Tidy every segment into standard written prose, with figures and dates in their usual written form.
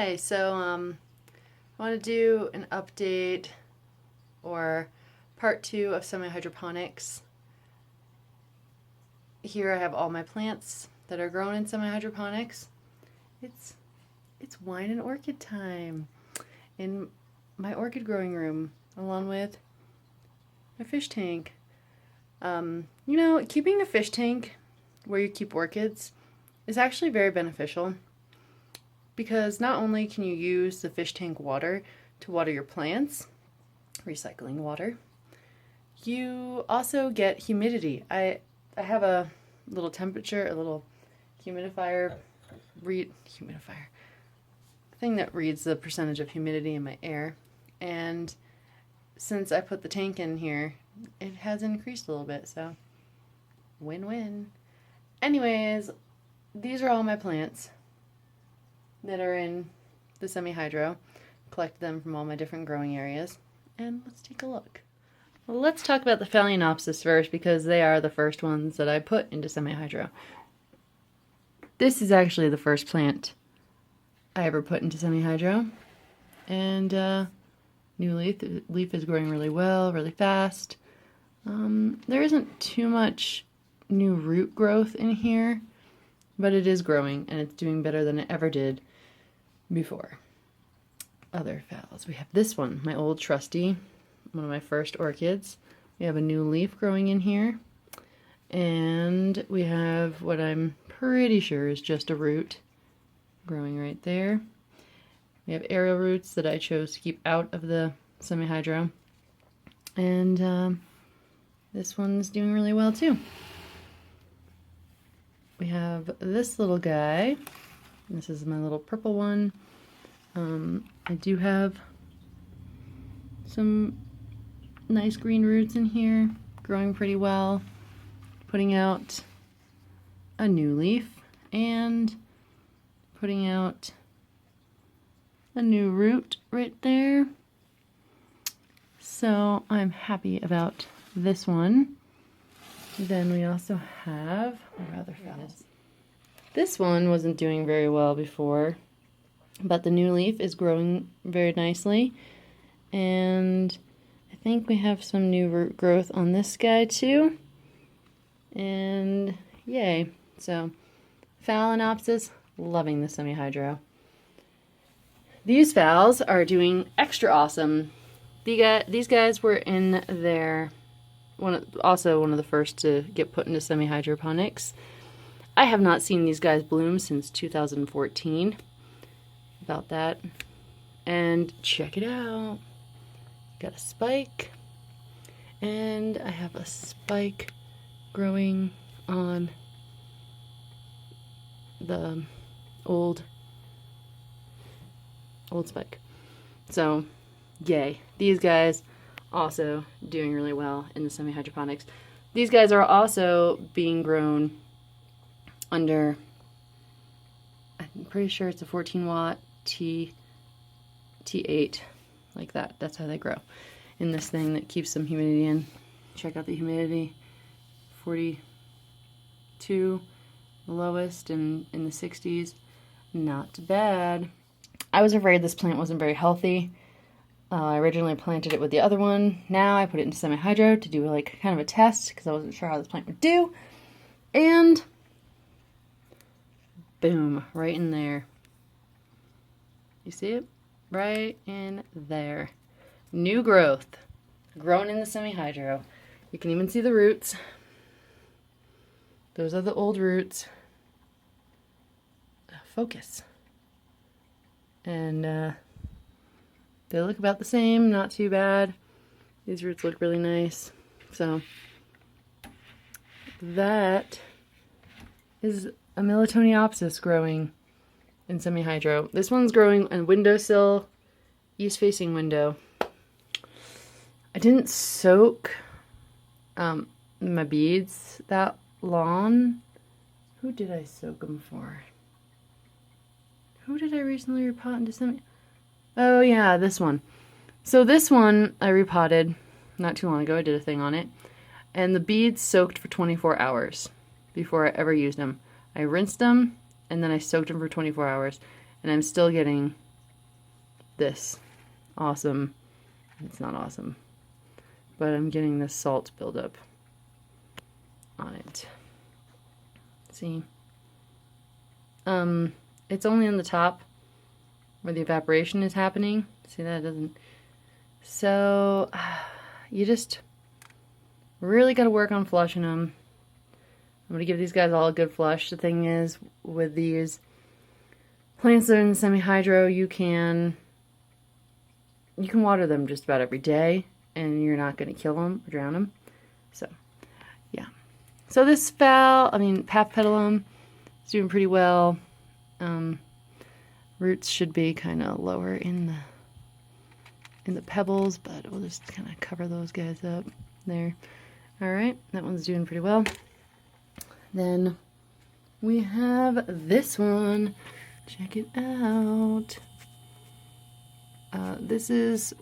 Hi, so I want to do an update or part 2 of semi-hydroponics. Here I have all my plants that are grown in semi-hydroponics. It's wine and orchid time in my orchid growing room, along with my fish tank. Keeping a fish tank where you keep orchids is actually very beneficial, because not only can you use the fish tank water to water your plants, recycling water, you also get humidity. I have a little humidifier thing that reads the percentage of humidity in my air, and since I put the tank in here, it has increased a little bit, so win-win. Anyways, these are all my plants that are in the semi-hydro. Collect them from all my different growing areas, and let's take a look. Well, let's talk about the Phalaenopsis first, because they are the first ones that I put into semi-hydro. This is actually the first plant I ever put into semi-hydro, and new leaf is growing really well, really fast. There isn't too much new root growth in here, but it is growing, and it's doing better than it ever did before. Other phals. We have this one, my old trusty, one of my first orchids. We have a new leaf growing in here, and we have what I'm pretty sure is just a root growing right there. We have aerial roots that I chose to keep out of the semi-hydro, and this one's doing really well too. We have this little guy. This is my little purple one. I do have some nice green roots in here, growing pretty well, putting out a new leaf and putting out a new root right there. So I'm happy about this one. Then we also have other phals. This one wasn't doing very well before, but the new leaf is growing very nicely, and I think we have some new root growth on this guy too, and yay. So Phalaenopsis, loving the semi-hydro. These phals are doing extra awesome. These guys were in their also one of the first to get put into semi-hydroponics. I have not seen these guys bloom since 2014. About that. And check it out. Got a spike. And I have a spike growing on the old spike. So, yay. These guys also doing really well in the semi-hydroponics. These guys are also being grown under, I'm pretty sure it's a 14 watt T8, like that. That's how they grow in this thing that keeps some humidity in. Check out the humidity, 42, the lowest, and in the 60s. Not bad. I was afraid this plant wasn't very healthy. I originally planted it with the other one. Now I put it into semi-hydro to do like kind of a test, because I wasn't sure how this plant would do. And boom, right in there. You see it? Right in there. New growth. Grown in the semi-hydro. You can even see the roots. Those are the old roots. Focus. And they look about the same, not too bad. These roots look really nice. So that is a Melatoniopsis growing in semi-hydro. This one's growing on windowsill, east-facing window. I didn't soak my beads that long. Who did I soak them for? Who did I recently repot into semi? Oh yeah, this one. So this one I repotted not too long ago. I did a thing on it. And the beads soaked for 24 hours before I ever used them. I rinsed them, and then I soaked them for 24 hours. And I'm still getting this awesome, it's not awesome, but I'm getting this salt buildup on it. See? It's only on the top where the evaporation is happening. See that? It doesn't. So, you just really got to work on flushing them. I'm going to give these guys all a good flush. The thing is, with these plants that are in the semi-hydro, you can water them just about every day, and you're not going to kill them or drown them. So, yeah. So this Path Petalum is doing pretty well. Roots should be kind of lower in the pebbles, but we'll just kind of cover those guys up there. All right, that one's doing pretty well. Then we have this one. Check it out. This is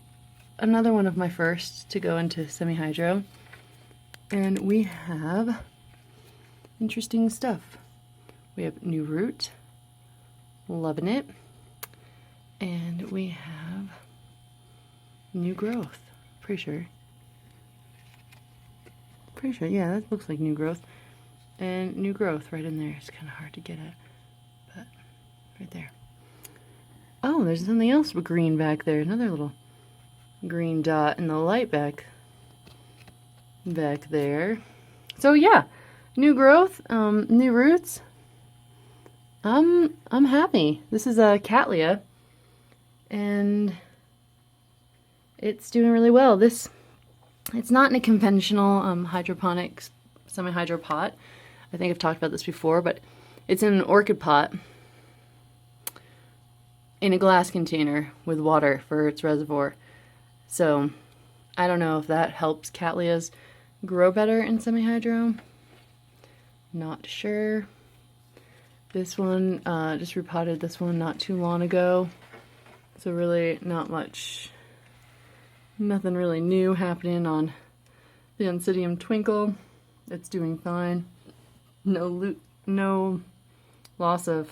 another one of my firsts to go into semi-hydro. And we have interesting stuff. We have new root. Loving it. And we have new growth. Pretty sure, yeah, that looks like new growth. And new growth right in there. It's kind of hard to get at, but right there. Oh, there's something else green back there. Another little green dot in the light back there. So yeah, new growth, new roots. I'm happy. This is a Cattleya, and it's doing really well. It's not in a conventional hydroponics semi-hydro pot. I think I've talked about this before, but it's in an orchid pot in a glass container with water for its reservoir. So I don't know if that helps Cattleyas grow better in semi-hydro. Not sure. This one, just repotted this one not too long ago. So really not much, nothing really new happening on the Oncidium Twinkle. It's doing fine. No loss of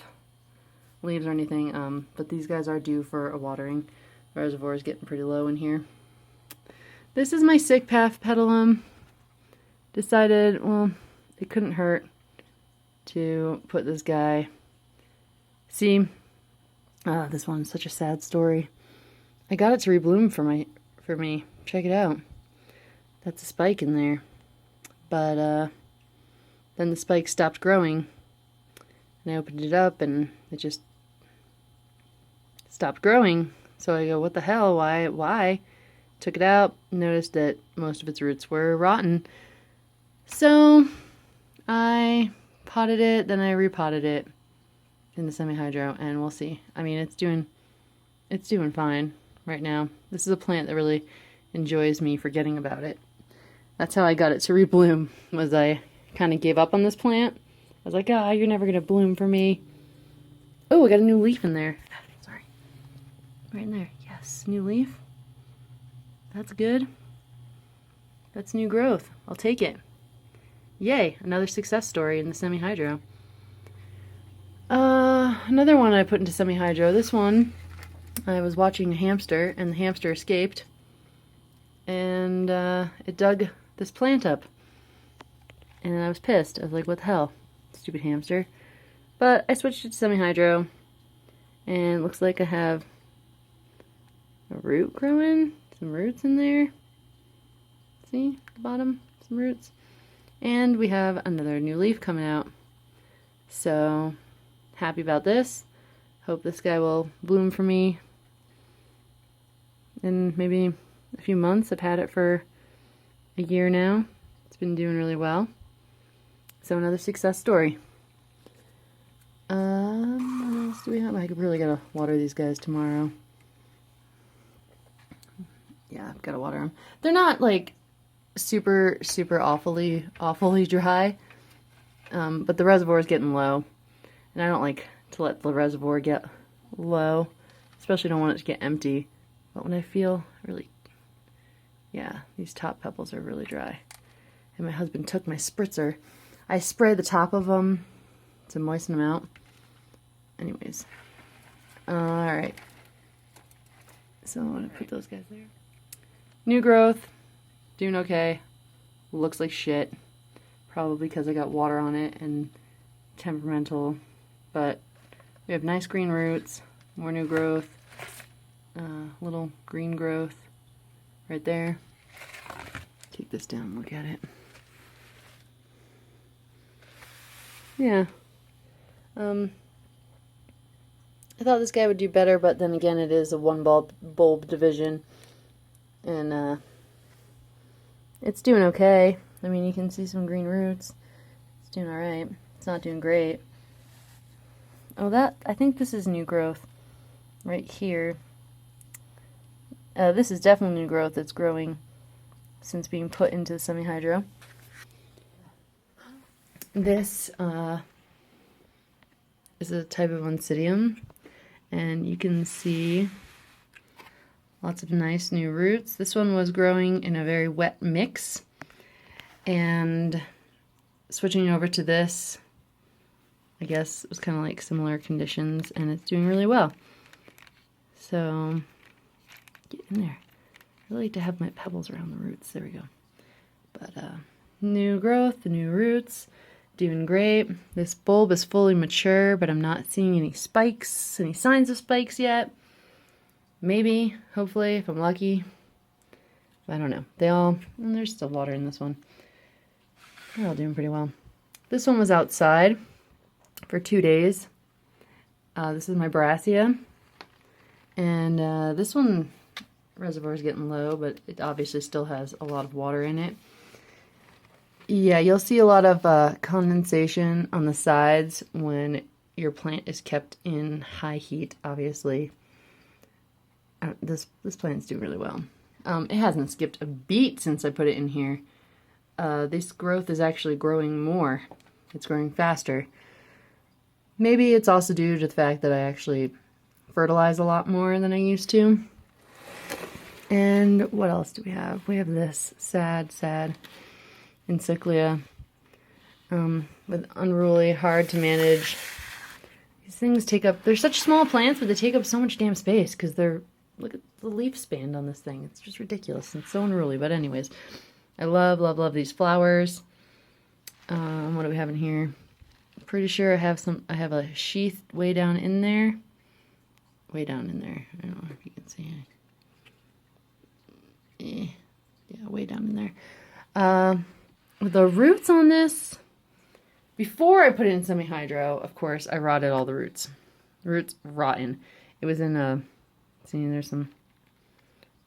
leaves or anything, but these guys are due for a watering. The reservoir is getting pretty low in here. This is my sick Path Petalum. Decided, well, it couldn't hurt to put this guy. See, this one's such a sad story. I got it to rebloom for me. Check it out. That's a spike in there. But then the spike stopped growing, and I opened it up and it just stopped growing. So I go, what the hell? Why? Took it out, noticed that most of its roots were rotten. So I potted it, then I repotted it in the semi-hydro, and we'll see. I mean, it's doing fine right now. This is a plant that really enjoys me forgetting about it. That's how I got it to rebloom, was I kind of gave up on this plant. I was like, you're never going to bloom for me. Oh, I got a new leaf in there. Sorry. Right in there. Yes, new leaf. That's good. That's new growth. I'll take it. Yay, another success story in the semi-hydro. Another one I put into semi-hydro. This one, I was watching a hamster, and the hamster escaped. And it dug this plant up. And I was pissed. I was like, what the hell? Stupid hamster. But I switched it to semi-hydro. And it looks like I have a root growing. Some roots in there. See? At the bottom? Some roots. And we have another new leaf coming out. So, happy about this. Hope this guy will bloom for me in maybe a few months. I've had it for a year now. It's been doing really well. So another success story. What else do we have? I really gotta water these guys tomorrow. Yeah, I've gotta water them. They're not like super awfully dry, but the reservoir is getting low, and I don't like to let the reservoir get low, especially don't want it to get empty. But when I feel really, yeah, these top pebbles are really dry, and my husband took my spritzer. I spray the top of them to moisten them out. Anyways, all right. So I'm gonna put those guys there. New growth, doing okay. Looks like shit. Probably because I got water on it and temperamental. But we have nice green roots, more new growth, little green growth right there. Take this down and look at it. Yeah. I thought this guy would do better, but then again it is a one bulb division. And it's doing okay. I mean, you can see some green roots. It's doing alright. It's not doing great. Oh, I think this is new growth right here. This is definitely new growth that's growing since being put into the semi-hydro. This is a type of Oncidium, and you can see lots of nice new roots. This one was growing in a very wet mix, and switching over to this, I guess it was kind of like similar conditions, and it's doing really well. So, get in there. I really like to have my pebbles around the roots. There we go. But, new growth, new roots, doing great. This bulb is fully mature, but I'm not seeing any spikes, any signs of spikes yet. Maybe, hopefully, if I'm lucky. I don't know. There's still water in this one. They're all doing pretty well. This one was outside for 2 days. This is my Brassica. And this one, reservoir is getting low, but it obviously still has a lot of water in it. Yeah, you'll see a lot of condensation on the sides when your plant is kept in high heat, obviously. This plant's doing really well. It hasn't skipped a beat since I put it in here. This growth is actually growing more. It's growing faster. Maybe it's also due to the fact that I actually fertilize a lot more than I used to. And what else do we have? We have this sad encyclia with unruly, hard to manage. These things they're such small plants, but they take up so much damn space because look at the leaf span on this thing. It's just ridiculous. It's so unruly. But anyways, I love these flowers. What do we have in here? Pretty sure I have a sheath way down in there. Way down in there. I don't know if you can see it. Yeah, way down in there. With the roots on this, before I put it in semi-hydro, of course, I rotted all the roots. The roots rotten. It was in see, there's some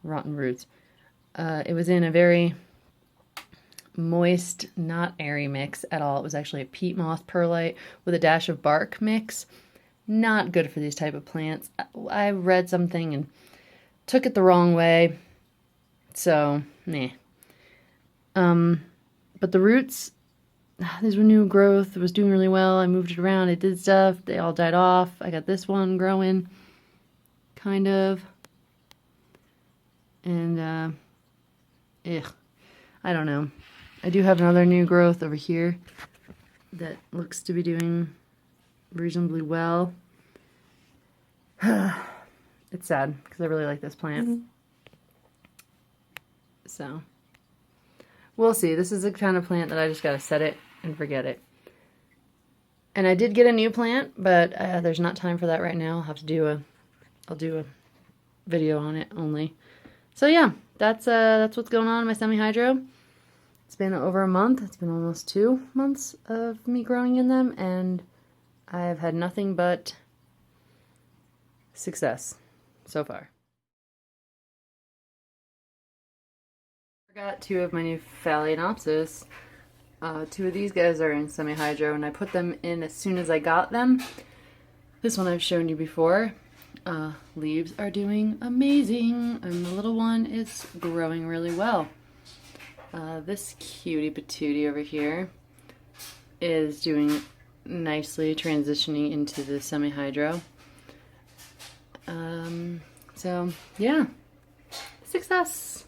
rotten roots. It was in a very moist, not airy mix at all. It was actually a peat moss perlite with a dash of bark mix. Not good for these type of plants. I read something and took it the wrong way. So, meh. But the roots, these were new growth. It was doing really well. I moved it around. It did stuff. They all died off. I got this one growing, kind of. And, I don't know. I do have another new growth over here that looks to be doing reasonably well. It's sad because I really like this plant. So, we'll see. This is the kind of plant that I just gotta set it and forget it. And I did get a new plant, but there's not time for that right now. I'll do a video on it only. So yeah, that's what's going on in my semi-hydro. It's been over a month. It's been almost 2 months of me growing in them, and I've had nothing but success so far. I got 2 of my new Phalaenopsis. 2 of these guys are in semi-hydro, and I put them in as soon as I got them. This one I've shown you before. Leaves are doing amazing, and the little one is growing really well. This cutie patootie over here is doing nicely, transitioning into the semi-hydro. So yeah, success.